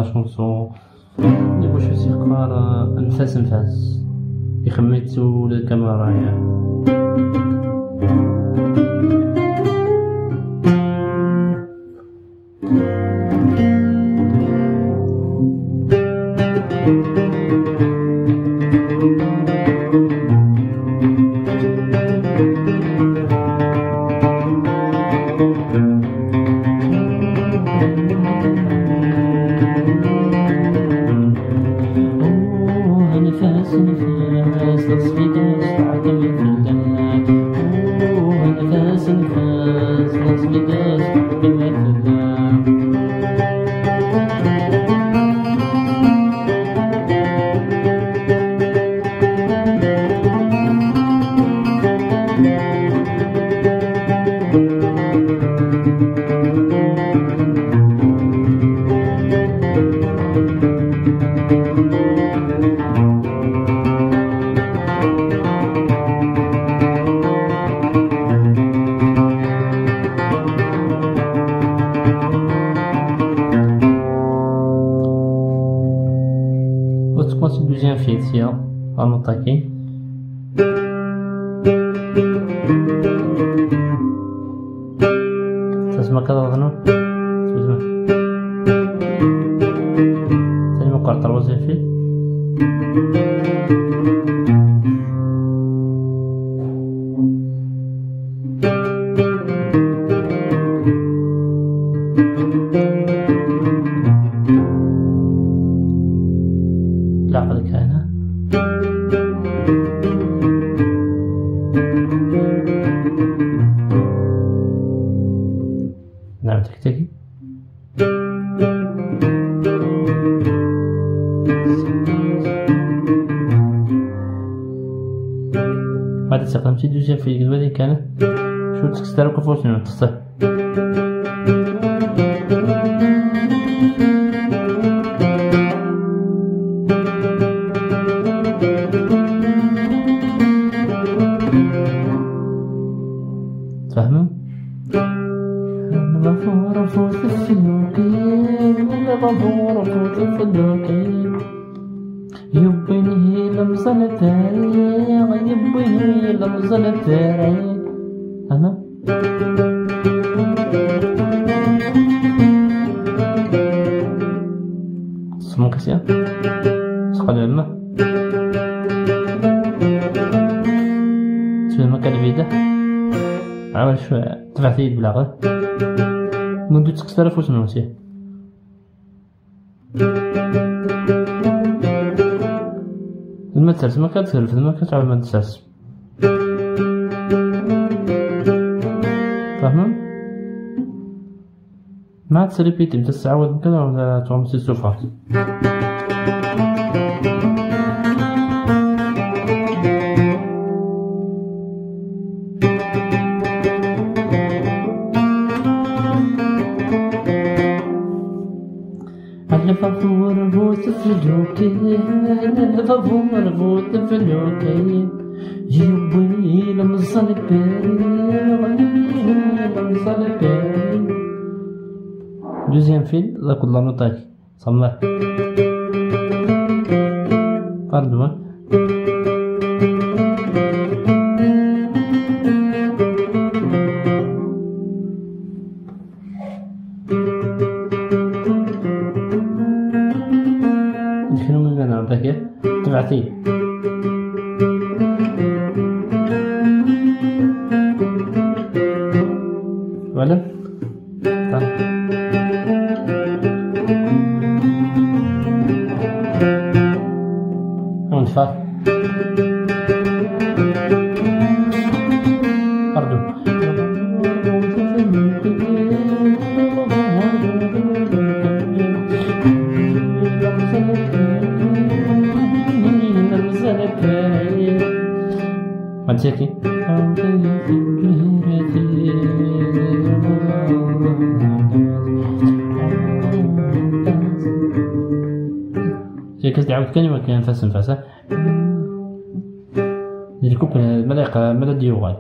لا شونسون اللي واش يقرا انفاس انفاس يخميتو الكاميرا يا deuxième fil tiens on attaquer تسمع كذا ظنوا تسمع ثاني مقطع تروزي فيه لعقدك هنا نعم تكتكي بعد استخدمتي دوزيام في الجدول كانت شو تكسترك فوق شنو تصح تفهموا؟ الغفور فوت في الوكيل الغفور فوت في الوكيل يبني لمصن التاريخ يبني لمصن التاريخ أنا اسمه كسيا سقال الماء سوى المكان الفيدة عمل شوية تفعتي بلاغة منذ تكسر فوس نوسي المترس ما كتسلف ما كتعرف ما تسلس فاهمين؟ ما تسريبيتي بدا تعاود كذا ولا تعمل السوفات الغفور فوت في الوكيل الغفور فوت في الوكيل يبني لمصن التاريخ لمصن التاريخ دوزيام فيل لا كل نوتاك صمنا باردو شنو من هنا عطاك تبعتي ولا انفع برضو ماتيكي جاي كتعاود كلمة كان فاس نفاسه الكوب ملاقة ملا ديوغال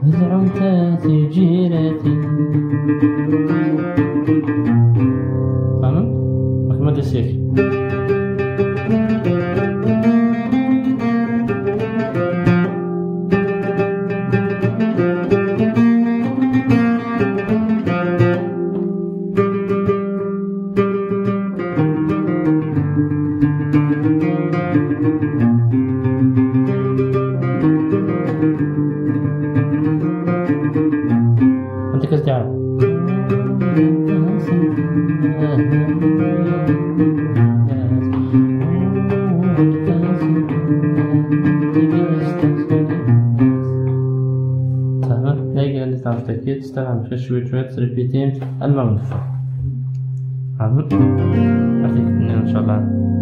زعمت جيرتي. فاهم؟ محمد السيف. انت كيف تعرف؟ تمام، لاقي اللي تعرف تأكيد تستخدم في شوية ريبيتين المغنفة. عارفين؟ أعطيك إن شاء الله.